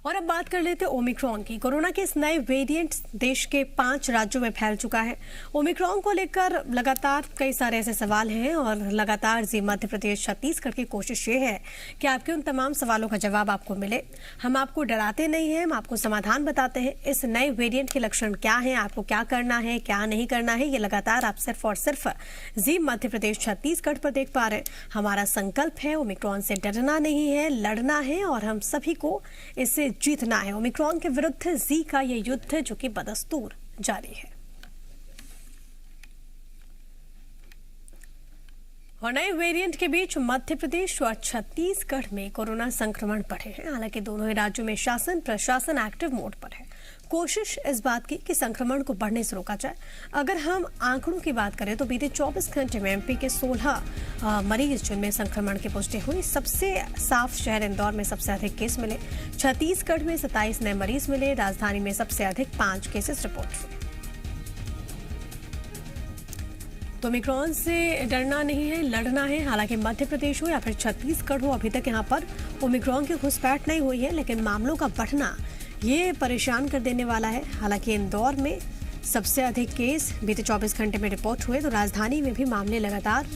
और अब बात कर लेते हैं ओमिक्रॉन की। कोरोना के इस नए वेरिएंट देश के 5 राज्यों में फैल चुका है। ओमिक्रॉन को लेकर लगातार कई सारे ऐसे सवाल हैं और लगातार मध्य प्रदेश छत्तीसगढ़ की कोशिश ये है कि आपके उन तमाम सवालों का जवाब आपको मिले। हम आपको डराते नहीं हैं, हम आपको समाधान बताते हैं। इस नए वेरिएंट के लक्षण क्या हैं, आपको क्या करना है, क्या नहीं करना है, ये लगातार आप सिर्फ और सिर्फ मध्य प्रदेश छत्तीसगढ़ पर देख पा रहे हैं। हमारा संकल्प है ओमिक्रॉन से डरना नहीं है, लड़ना है और हम सभी को इससे जीतना है। ओमिक्रॉन के विरुद्ध जी का ये युद्ध जो कि बदस्तूर जारी है। और नए वेरिएंट के बीच मध्य प्रदेश और छत्तीसगढ़ में कोरोना संक्रमण बढ़े हैं। हालांकि दोनों ही राज्यों में शासन प्रशासन एक्टिव मोड पर है। कोशिश इस बात की कि संक्रमण को बढ़ने से रोका जाए। अगर हम आंकड़ों की बात करें तो बीते 24 घंटे में एमपी के 16 मरीज जिनमें संक्रमण की पुष्टि हुई। सबसे साफ शहर इंदौर में सबसे अधिक केस मिले। छत्तीसगढ़ में 27 नए मरीज मिले। राजधानी में सबसे अधिक 5 केसेस रिपोर्ट हुए। तो ओमिक्रॉन से डरना नहीं है, लड़ना है। हालांकि मध्य प्रदेश हो या फिर छत्तीसगढ़ हो, अभी तक यहाँ पर ओमिक्रॉन की घुसपैठ नहीं हुई है, लेकिन मामलों का बढ़ना ये परेशान कर देने वाला है। हालांकि इंदौर में सबसे अधिक केस बीते 24 घंटे में रिपोर्ट हुए, तो राजधानी में भी मामले लगातार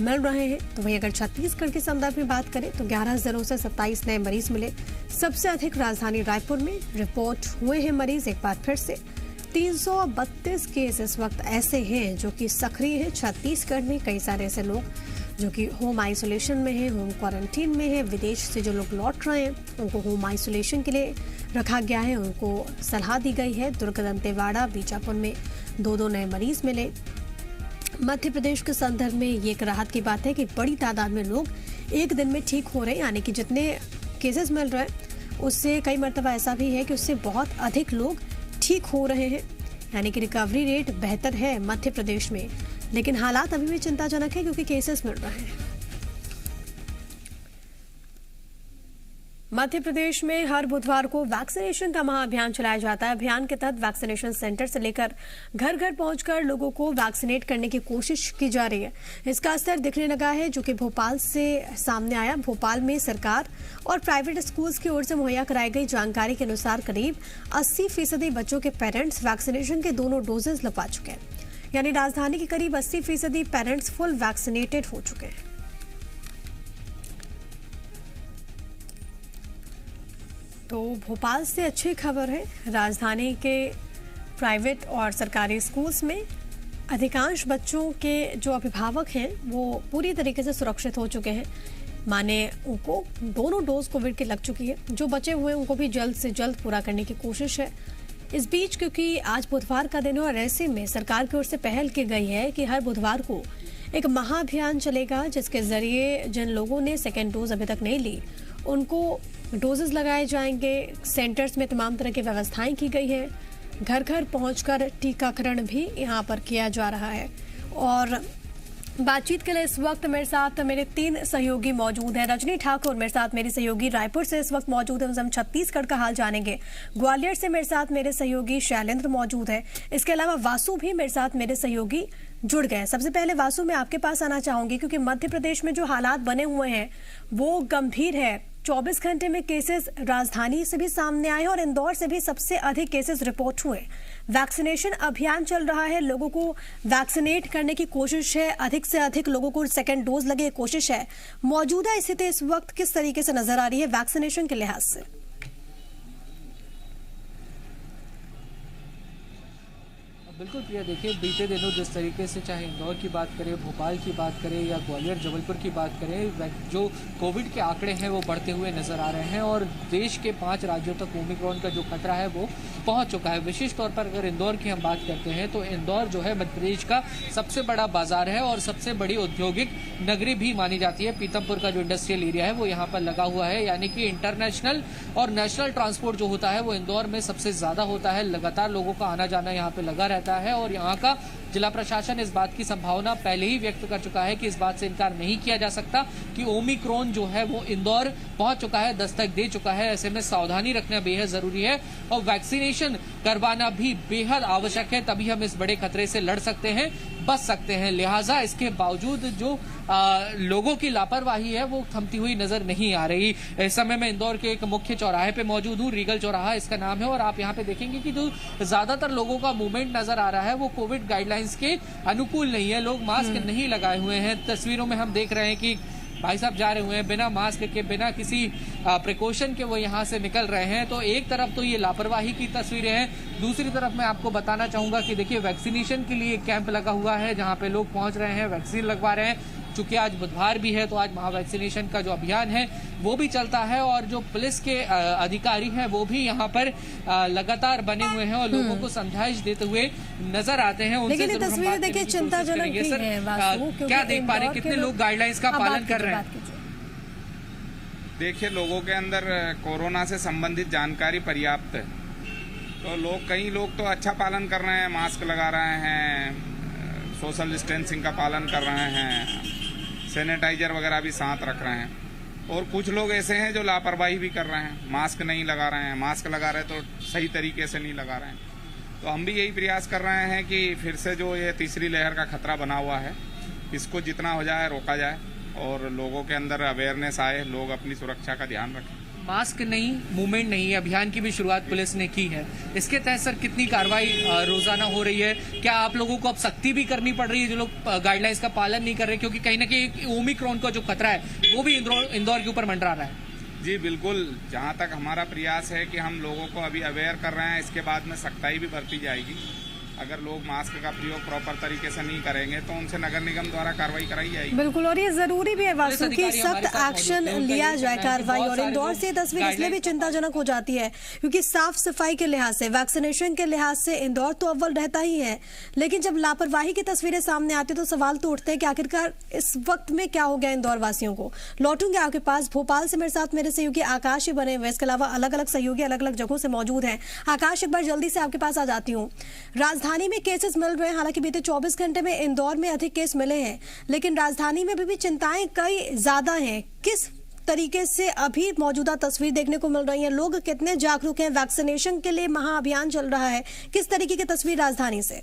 मिल रहे हैं। तो वहीं अगर छत्तीसगढ़ के संदर्भ में बात करें तो 11 जिलों से 27 नए मरीज मिले। सबसे अधिक राजधानी रायपुर में रिपोर्ट हुए हैं मरीज। एक बार फिर से 332 केस इस वक्त ऐसे हैं जो कि सक्रिय हैं। छत्तीसगढ़ में कई सारे ऐसे लोग जो कि होम आइसोलेशन में हैं, होम क्वारंटीन में हैं। विदेश से जो लोग लौट रहे हैं उनको होम आइसोलेशन के लिए रखा गया है, उनको सलाह दी गई है। दुर्ग, दंतेवाड़ा, बीजापुर में 2-2 नए मरीज मिले। मध्य प्रदेश के संदर्भ में ये एक राहत की बात है कि बड़ी तादाद में लोग एक दिन में ठीक हो रहे हैं। यानी कि जितने केसेस मिल रहे हैं उससे कई मरतबा ऐसा भी है कि उससे बहुत अधिक लोग ठीक हो रहे हैं। यानी कि रिकवरी रेट बेहतर है मध्य प्रदेश में, लेकिन हालात अभी भी चिंताजनक है क्योंकि केसेस मिल रहे हैं। मध्य प्रदेश में हर बुधवार को वैक्सीनेशन का महाअभियान चलाया जाता है। अभियान के तहत वैक्सीनेशन सेंटर से लेकर घर घर पहुंचकर लोगों को वैक्सीनेट करने की कोशिश की जा रही है। इसका असर दिखने लगा है जो कि भोपाल से सामने आया। भोपाल में सरकार और प्राइवेट स्कूल्स की ओर से मुहैया कराई गई जानकारी के अनुसार करीब 80% बच्चों के पेरेंट्स वैक्सीनेशन के दोनों डोजेज लगवा चुके हैं। यानी राजधानी के करीब 80% पेरेंट्स फुल वैक्सीनेटेड हो चुके हैं। तो भोपाल से अच्छी खबर है। राजधानी के प्राइवेट और सरकारी स्कूल्स में अधिकांश बच्चों के जो अभिभावक हैं वो पूरी तरीके से सुरक्षित हो चुके हैं। माने उनको दोनों डोज कोविड की लग चुकी है। जो बचे हुए उनको भी जल्द से जल्द पूरा करने की कोशिश है। इस बीच क्योंकि आज बुधवार का दिन है और ऐसे में सरकार की ओर से पहल की गई है कि हर बुधवार को एक महाअभियान चलेगा जिसके जरिए जिन लोगों ने सेकेंड डोज अभी तक नहीं ली उनको डोजेस लगाए जाएंगे। सेंटर्स में तमाम तरह की व्यवस्थाएं की गई हैं। घर घर पहुंचकर टीकाकरण भी यहां पर किया जा रहा है। और बातचीत के लिए इस वक्त मेरे साथ मेरे 3 सहयोगी मौजूद हैं। रजनी ठाकुर मेरे साथ मेरी सहयोगी रायपुर से इस वक्त मौजूद है, हम छत्तीसगढ़ का हाल जानेंगे। ग्वालियर से मेरे साथ मेरे सहयोगी शैलेंद्र मौजूद है। इसके अलावा वासु भी मेरे साथ मेरे सहयोगी जुड़ गए। सबसे पहले वासु मैं आपके पास आना चाहूंगी क्योंकि मध्य प्रदेश में जो हालात बने हुए हैं वो गंभीर है। 24 घंटे में केसेस राजधानी से भी सामने आए और इंदौर से भी सबसे अधिक केसेस रिपोर्ट हुए। वैक्सीनेशन अभियान चल रहा है, लोगों को वैक्सीनेट करने की कोशिश है, अधिक से अधिक लोगों को सेकेंड डोज लगे कोशिश है। मौजूदा स्थिति इस वक्त किस तरीके से नजर आ रही है वैक्सीनेशन के लिहाज से? बिल्कुल प्रिया, देखिए बीते दिनों जिस तरीके से चाहे इंदौर की बात करें, भोपाल की बात करें या ग्वालियर जबलपुर की बात करें, जो कोविड के आंकड़े हैं वो बढ़ते हुए नजर आ रहे हैं और देश के 5 राज्यों तक ओमिक्रॉन का जो खतरा है वो पहुंच चुका है। विशेष तौर पर अगर इंदौर की हम बात करते हैं तो इंदौर जो है मध्य प्रदेश का सबसे बड़ा बाजार है और सबसे बड़ी औद्योगिक नगरी भी मानी जाती है। पीतमपुर का जो इंडस्ट्रियल एरिया है वो यहाँ पर लगा हुआ है। यानी कि इंटरनेशनल और नेशनल ट्रांसपोर्ट जो होता है वो इंदौर में सबसे ज्यादा होता है। लगातार लोगों का आना जाना यहाँ पे लगा रहता है और यहाँ का जिला प्रशासन इस बात की संभावना पहले ही व्यक्त कर चुका है कि इस बात से इनकार नहीं किया जा सकता कि ओमिक्रॉन जो है वो इंदौर पहुंच चुका है, दस्तक दे चुका है। ऐसे में सावधानी रखना बेहद जरूरी है और वैक्सीनेशन करवाना भी बेहद आवश्यक है, तभी हम इस बड़े खतरे से लड़ सकते हैं। बच सकते हैं। लिहाजा इसके बावजूद जो लोगों की लापरवाही है वो थमती हुई नजर नहीं आ रही। इस समय मैं इंदौर के एक मुख्य चौराहे पे मौजूद हूँ, रीगल चौराहा इसका नाम है, और आप यहाँ पे देखेंगे कि जो ज्यादातर लोगों का मूवमेंट नजर आ रहा है वो कोविड गाइडलाइंस के अनुकूल नहीं है। लोग मास्क नहीं लगाए हुए हैं। तस्वीरों में हम देख रहे हैं कि भाई साहब जा रहे हुए हैं बिना मास्क के, बिना किसी प्रिकॉशन के वो यहाँ से निकल रहे हैं। तो एक तरफ तो ये लापरवाही की तस्वीरें हैं, दूसरी तरफ मैं आपको बताना चाहूंगा कि देखिए वैक्सीनेशन के लिए कैंप लगा हुआ है जहाँ पे लोग पहुंच रहे हैं, वैक्सीन लगवा रहे हैं। चूंकि आज बुधवार भी है तो आज महावैक्सीनेशन का जो अभियान है वो भी चलता है, और जो पुलिस के अधिकारी हैं वो भी यहाँ पर लगातार बने हुए हैं और लोगों को समझाइश देते हुए नजर आते हैं। लेकिन ये तस्वीरें देखिए चिंताजनक भी हैं वासु, क्या देख पा रहे हैं कितने लोग गाइडलाइंस का पालन कर रहे हैं? देखिए, लोगों के अंदर कोरोना से संबंधित जानकारी पर्याप्त है, तो कई लोग तो अच्छा पालन कर रहे हैं, मास्क लगा रहे हैं, सोशल डिस्टेंसिंग का पालन कर रहे हैं, सैनिटाइजर वगैरह भी साथ रख रहे हैं, और कुछ लोग ऐसे हैं जो लापरवाही भी कर रहे हैं, मास्क नहीं लगा रहे हैं, मास्क लगा रहे तो सही तरीके से नहीं लगा रहे हैं। तो हम भी यही प्रयास कर रहे हैं कि फिर से जो ये तीसरी लहर का खतरा बना हुआ है इसको जितना हो जाए रोका जाए और लोगों के अंदर अवेयरनेस आए, लोग अपनी सुरक्षा का ध्यान रखें। मास्क नहीं, मूवमेंट नहीं, अभियान की भी शुरुआत पुलिस ने की है। इसके तहत सर कितनी कार्रवाई रोजाना हो रही है? क्या आप लोगों को अब सख्ती भी करनी पड़ रही है जो लोग गाइडलाइंस का पालन नहीं कर रहे, क्योंकि कहीं ना कहीं ओमिक्रॉन का जो खतरा है वो भी इंदौर के ऊपर मंडरा रहा है? जी बिल्कुल, जहाँ तक हमारा प्रयास है कि हम लोगों को अभी अवेयर कर रहे हैं, इसके बाद में सख्ताई भी बरती जाएगी। अगर लोग मास्क का प्रयोग प्रॉपर तरीके से नहीं करेंगे तो उनसे नगर निगम द्वारा कार्रवाई कराई जाएगी। बिल्कुल, और ये जरूरी भी है वासु कि सख्त एक्शन लिया जाए कार्रवाई। और इंदौर से तस्वीर इसलिए भी चिंताजनक हो जाती है क्योंकि साफ सफाई के लिहाज से, वैक्सीनेशन के लिहाज से इंदौर तो अव्वल रहता ही है, लेकिन जब लापरवाही की तस्वीरें सामने आती है तो सवाल तो उठते हैं कि आखिरकार इस वक्त में क्या हो गया इंदौर वासियों को। लौटूंगे आपके पास। भोपाल से मेरे साथ मेरे सहयोगी आकाश ही बने हुए, इसके अलावा अलग अलग सहयोगी अलग अलग जगहों से मौजूद हैं। आकाश, एक बार जल्दी से आपके पास आ जाती हूँ। राजधानी में केसेस मिल रहे हैं, हालांकि बीते 24 घंटे में इंदौर में अधिक केस मिले हैं, लेकिन राजधानी में भी चिंताएं कई ज्यादा हैं। किस तरीके से अभी मौजूदा तस्वीर देखने को मिल रही है? लोग कितने जागरूक हैं? वैक्सीनेशन के लिए महाअभियान चल रहा है, किस तरीके की तस्वीर राजधानी से?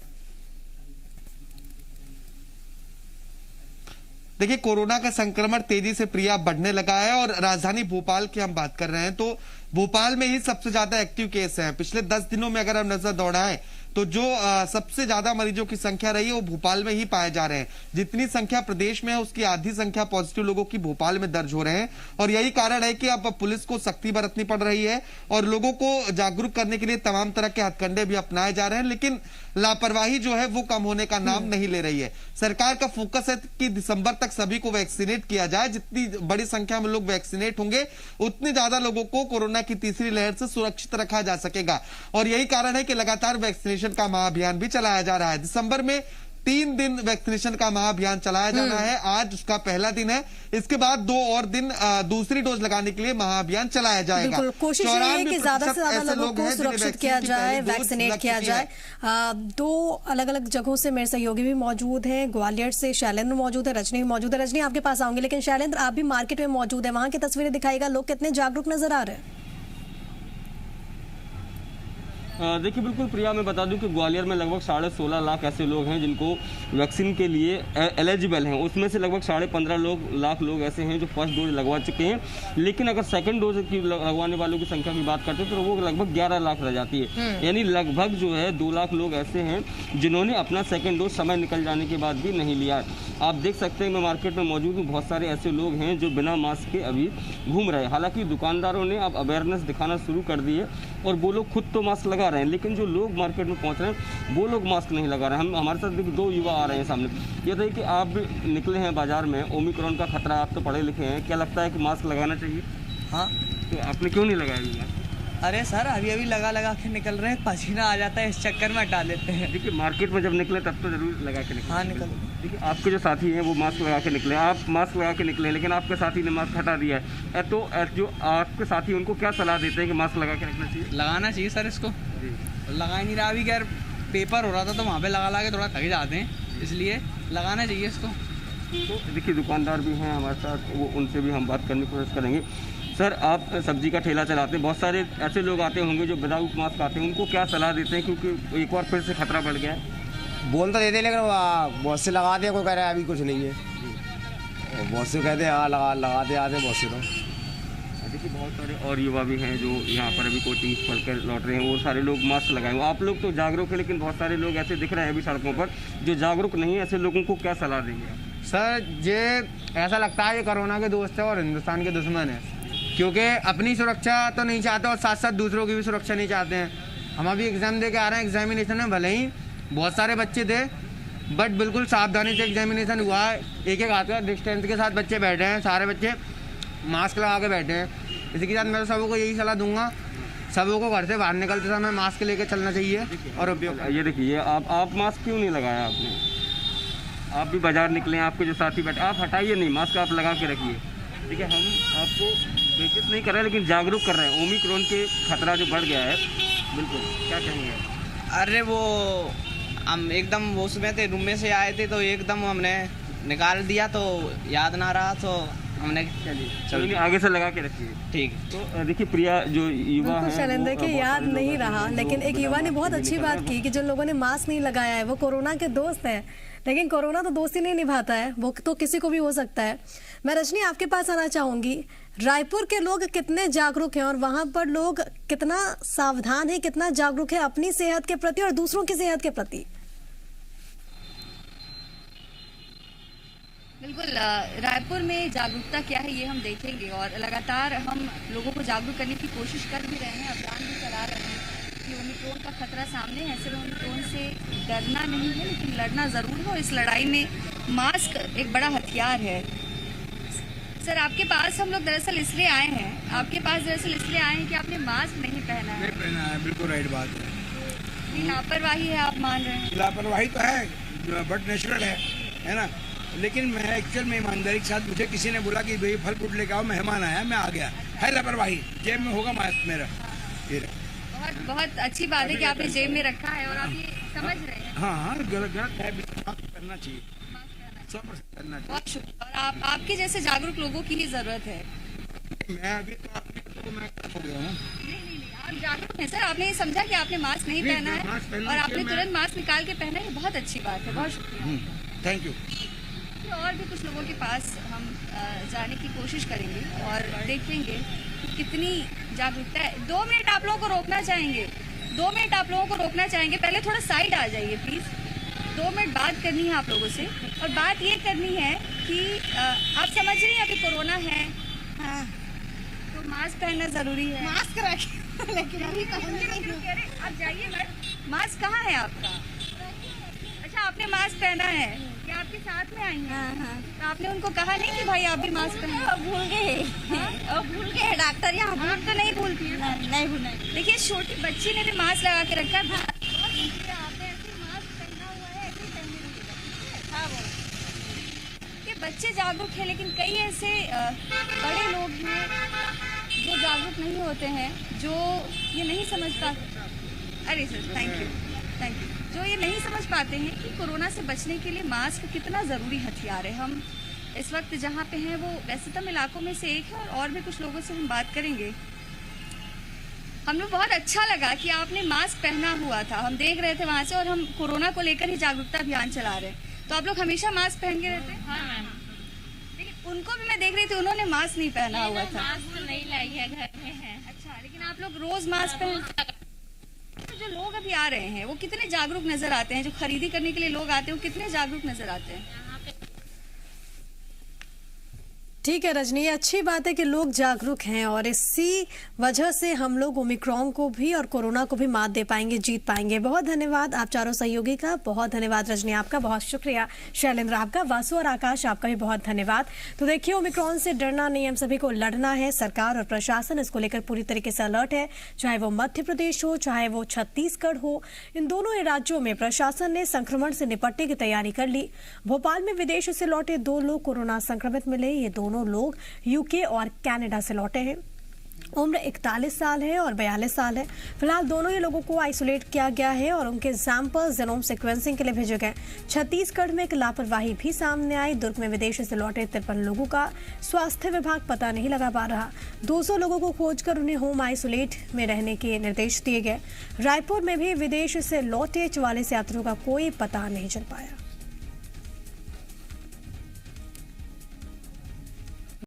देखिए, कोरोना का संक्रमण तेजी से प्रिया बढ़ने लगा है और राजधानी भोपाल की हम बात कर रहे हैं तो भोपाल में ही सबसे ज्यादा एक्टिव केस हैं। पिछले 10 दिनों में अगर हम नजर दौड़ाएं तो जो सबसे ज्यादा मरीजों की संख्या रही है वो भोपाल में ही पाए जा रहे हैं। जितनी संख्या प्रदेश में है उसकी आधी संख्या पॉजिटिव लोगों की भोपाल में दर्ज हो रहे हैं, और यही कारण है कि अब पुलिस को सख्ती बरतनी पड़ रही है और लोगों को जागरूक करने के लिए तमाम तरह के हथकंडे भी अपनाए जा रहे हैं, लेकिन लापरवाही जो है वो कम होने का नाम नहीं ले रही है। सरकार का फोकस है कि दिसंबर तक सभी को वैक्सीनेट किया जाए। जितनी बड़ी संख्या में लोग वैक्सीनेट होंगे उतने ज्यादा लोगों को कोरोना की तीसरी लहर से सुरक्षित रखा जा सकेगा, और यही कारण है कि लगातार वैक्सीनेशन का महाअभियान भी चलाया जा रहा है। दिसंबर में 3 दिन वैक्सीनेशन का महाअभियान चलाया जाना है। आज उसका पहला दिन है, इसके बाद 2 और दिन दूसरी डोज लगाने के लिए महाअभियान चलाया जाएगा। बिल्कुल, कोशिश ये है कि ज्यादा से ज्यादा लोगों को सुरक्षित किया जाए, वैक्सीनेट किया जाए। 2 अलग अलग जगहों से मेरे सहयोगी भी मौजूद हैं। ग्वालियर से शैलेंद्र मौजूद है, रजनी मौजूद है। रजनी, आपके पास आऊंगी, लेकिन शैलेंद्र आप भी मार्केट में मौजूद है, वहां की तस्वीरें दिखाएगा, लोग कितने जागरूक नजर आ रहे हैं? देखिए, बिल्कुल प्रिया, मैं बता दूं कि ग्वालियर में लगभग 16.5 लाख ऐसे लोग हैं जिनको वैक्सीन के लिए एलिजिबल हैं। उसमें से लगभग 15.5 लाख लोग ऐसे हैं जो फर्स्ट डोज लगवा चुके हैं, लेकिन अगर सेकंड डोज की लगवाने वालों की संख्या की बात करते हैं तो वो लगभग 11 लाख रह जाती है। यानी लगभग जो है 2 लाख लोग ऐसे हैं जिन्होंने अपना सेकेंड डोज समय निकल जाने के बाद भी नहीं लिया है। आप देख सकते हैं, मैं मार्केट में मौजूद हूँ, बहुत सारे ऐसे लोग हैं जो बिना मास्क के अभी घूम रहे हैं। हालांकि दुकानदारों ने अब अवेयरनेस दिखाना शुरू कर दी है और वो लोग खुद तो मास्क लगा रहे हैं, लेकिन जो लोग मार्केट में पहुंच रहे हैं वो लोग मास्क नहीं लगा रहे हैं। हमारे साथ देखिए 2 युवा आ रहे हैं सामने। ये था कि आप निकले हैं बाजार में, ओमिक्रॉन का खतरा, आप तो पढ़े लिखे हैं, क्या लगता है कि मास्क लगाना चाहिए? हाँ। तो आपने क्यों नहीं लगाया? अरे सर, अभी लगा के निकल रहे हैं, पसीना आ जाता है, इस चक्कर में हटा लेते हैं। देखिए, मार्केट में जब निकले तब तो जरूर लगा के निकले। हाँ, निकल। देखिए, आपके जो साथी हैं वो मास्क लगा के निकले, आप मास्क लगा के निकले, लेकिन आपके साथी ने मास्क हटा दिया है। तो जो आपके साथी उनको क्या सलाह देते हैं कि मास्क लगा के रखना चाहिए? लगाना चाहिए सर इसको। लगा ही नहीं रहा। अभी खैर पेपर हो रहा था तो वहाँ पे लगा के थोड़ा थक जाते हैं, इसलिए लगाना चाहिए इसको। तो देखिए, दुकानदार भी हैं हमारे साथ, वो उनसे भी हम बात करने की कोशिश करेंगे। सर, आप सब्जी का ठेला चलाते हैं, बहुत सारे ऐसे लोग आते होंगे जो विदाउट मास्क आते हैं, उनको क्या सलाह देते हैं, क्योंकि एक बार फिर से खतरा बढ़ गया है? बोल तो देते लेकिन बहुत से लगाते हैं, कोई कह रहा है अभी कुछ नहीं है, और बहुत से कहते हैं हाँ लगाते आते हैं बहुत से। तो देखिए बहुत सारे और युवा भी हैं जो यहाँ पर अभी कोचिंग पढ़कर लौट रहे हैं, और सारे लोग मास्क लगाए हुए। आप लोग तो जागरूक हैं, लेकिन बहुत सारे लोग ऐसे दिख रहे हैं अभी सड़कों पर जो जागरूक नहीं है, ऐसे लोगों को क्या सलाह देंगे? सर ये ऐसा लगता है ये कोरोना के दोस्त है और हिंदुस्तान के दुश्मन है, क्योंकि अपनी सुरक्षा तो नहीं चाहते और साथ साथ दूसरों की भी सुरक्षा नहीं चाहते हैं। हम अभी एग्ज़ाम दे के आ रहे हैं, एग्जामिनेशन में भले ही बहुत सारे बच्चे थे, बट बिल्कुल सावधानी से एग्जामिनेशन हुआ है। एक हाथ का डिस्टेंस के साथ बच्चे बैठे हैं, सारे बच्चे मास्क लगा के बैठे हैं। इसी के साथ मैं सबों को यही सलाह दूंगा, सबों को घर से बाहर निकलते समय मास्क लेकर चलना चाहिए। और ये देखिए आप मास्क क्यों नहीं लगाया आपने? आप भी बाजार निकले हैं, आपके जो साथी बैठे, आप हटाइए नहीं, मास्क आप लगा के रखिए। ठीक है, हम आपको बेइज्जत नहीं कर रहे हैं, लेकिन जागरूक कर रहे हैं। ओमिक्रॉन के खतरा जो बढ़ गया है, बिल्कुल क्या कहेंगे? अरे वो हम एकदम वो उसमें थे, रूम में से आए थे तो एकदम हमने निकाल दिया, तो याद ना रहा तो हमने चलिए आगे से लगा के रखिए। ठीक। तो देखिए प्रिया जो युवा है, शैलेंद्र के याद नहीं रहा, लेकिन एक युवा ने बहुत अच्छी बात की कि जिन लोगों ने मास्क नहीं लगाया है वो कोरोना के दोस्त हैं, लेकिन कोरोना तो दोस्ती नहीं निभाता है, वो तो किसी को भी हो सकता है। मैं रजनी आपके पास आना चाहूंगी, रायपुर के लोग कितने जागरूक हैं और वहां पर लोग कितना सावधान है, कितना जागरूक है अपनी सेहत के प्रति और दूसरों की सेहत के प्रति? बिल्कुल, रायपुर में जागरूकता क्या है ये हम देखेंगे, और लगातार हम लोगों को जागरूक करने की कोशिश कर भी रहे हैं, अभियान भी चला रहे हैं कि ओमिक्रॉन का खतरा सामने है। ऐसे में ओमिक्रॉन से डरना नहीं है, लेकिन लड़ना ज़रूर है, और इस लड़ाई में मास्क एक बड़ा हथियार है। सर आपके पास हम लोग दरअसल इसलिए आए हैं, कि आपने मास्क नहीं पहना है। नहीं पहना है, बिल्कुल राइट बात है। लापरवाही है आप मान रहे हैं? लापरवाही तो है, बट नेचुरल है ना। लेकिन मैं एक्चुअल में ईमानदारी के साथ, मुझे किसी ने बोला कि भाई फल फ्रूट लेके आओ, मेहमान आया, मैं आ गया, है लापरवाही। जेब में होगा मास्क मेरा। बहुत बहुत अच्छी बात है कि आपने जेब में रखा है और आप ये समझ रहे हैं। हाँ, गलत है, मास्क पहनना चाहिए, 100% पहनना चाहिए। बहुत शुक्रिया, और आपके जैसे जागरूक लोगों की ही जरूरत है। मैं अभी तो मैं हो गया हूँ। नहीं, आप जागरूक हैं सर, आपने ये समझा कि आपने मास्क नहीं पहना है और आपने तुरंत मास्क निकाल के पहना है, बहुत अच्छी बात है, बहुत शुक्रिया। Thank you. और भी कुछ लोगों के पास हम जाने की कोशिश करेंगे और देखेंगे कि कितनी जागरूकता है। 2 मिनट आप लोगों को रोकना चाहेंगे, 2 मिनट आप लोगों को रोकना चाहेंगे। पहले थोड़ा साइड आ जाइए प्लीज़, 2 मिनट बात करनी है आप लोगों से, और बात ये करनी है कि आप समझ रही हैं अभी कोरोना है, हाँ, तो मास्क पहनना ज़रूरी है। मास्क रखें, लेकिन अभी आप जाइए मैडम, मास्क कहाँ है आपका? अच्छा, आपने मास्क पहना है, क्या आपके साथ में आई हैं? हाँ। तो आपने उनको कहा नहीं कि भाई आप भी मास्क पहने? भूल गए डॉक्टर, यहाँ भूल तो नहीं भूलती है। नहीं भूलना। देखिए छोटी बच्ची ने भी मास्क लगा के रखा है, आपने ऐसे मास्क पहना हुआ है, ऐसे पहनने नहीं। बच्चे जागरूक है, लेकिन कई ऐसे बड़े लोग हैं जो जागरूक नहीं होते हैं, जो ये नहीं समझ पाते। अरे सर थैंक यू, जो ये नहीं समझ पाते हैं कि कोरोना से बचने के लिए मास्क कितना ज़रूरी हथियार है। हम इस वक्त जहाँ पे हैं वो व्यस्ततम इलाकों में से एक है, और भी कुछ लोगों से हम बात करेंगे। हमें बहुत अच्छा लगा कि आपने मास्क पहना हुआ था, हम देख रहे थे वहाँ से, और हम कोरोना को लेकर ही जागरूकता अभियान चला रहे हैं। तो आप लोग हमेशा मास्क पहन के रहते हैं? हाँ मैम। लेकिन उनको भी मैं देख रही थी, उन्होंने मास्क नहीं पहना हुआ था। मास्क नहीं लाई है, घर में है। अच्छा, लेकिन आप लोग रोज मास्क पहन। जो लोग अभी आ रहे हैं वो कितने जागरूक नजर आते हैं? जो खरीदी करने के लिए लोग आते हैं वो कितने जागरूक नजर आते हैं? ठीक है रजनी, अच्छी बात है कि लोग जागरूक हैं, और इसी वजह से हम लोग ओमिक्रॉन को भी और कोरोना को भी मात दे पाएंगे, जीत पाएंगे। बहुत धन्यवाद आप चारों सहयोगी का, बहुत धन्यवाद रजनी आपका, बहुत शुक्रिया शैलेंद्र आपका, वासु और आकाश आपका भी बहुत धन्यवाद। तो देखिए, ओमिक्रॉन से डरना नहीं, हम सभी को लड़ना है। सरकार और प्रशासन इसको लेकर पूरी तरीके से अलर्ट है, चाहे वो मध्य प्रदेश हो, चाहे वो छत्तीसगढ़ हो। इन दोनों ही राज्यों में प्रशासन ने संक्रमण से निपटने की तैयारी कर ली। भोपाल में विदेश से लौटे 2 लोग कोरोना संक्रमित मिले। ये दोनों लोग यूके और कनाडा से लौटे हैं। उम्र 41 साल है और 42 साल है। फिलहाल दोनों ही लोगों को आइसोलेट किया गया है और उनके सैंपल जीनोम सीक्वेंसिंग के लिए भेजे गए। छत्तीसगढ़ में एक लापरवाही भी सामने आई। दुर्ग में विदेश से लौटे 53 लोगों का स्वास्थ्य विभाग पता नहीं लगा पा रहा। 200 लोगों को खोजकर उन्हें होम आइसोलेट में रहने के निर्देश दिए गए। रायपुर में भी विदेश से लौटे 44 यात्रियों का कोई पता नहीं चल पाया।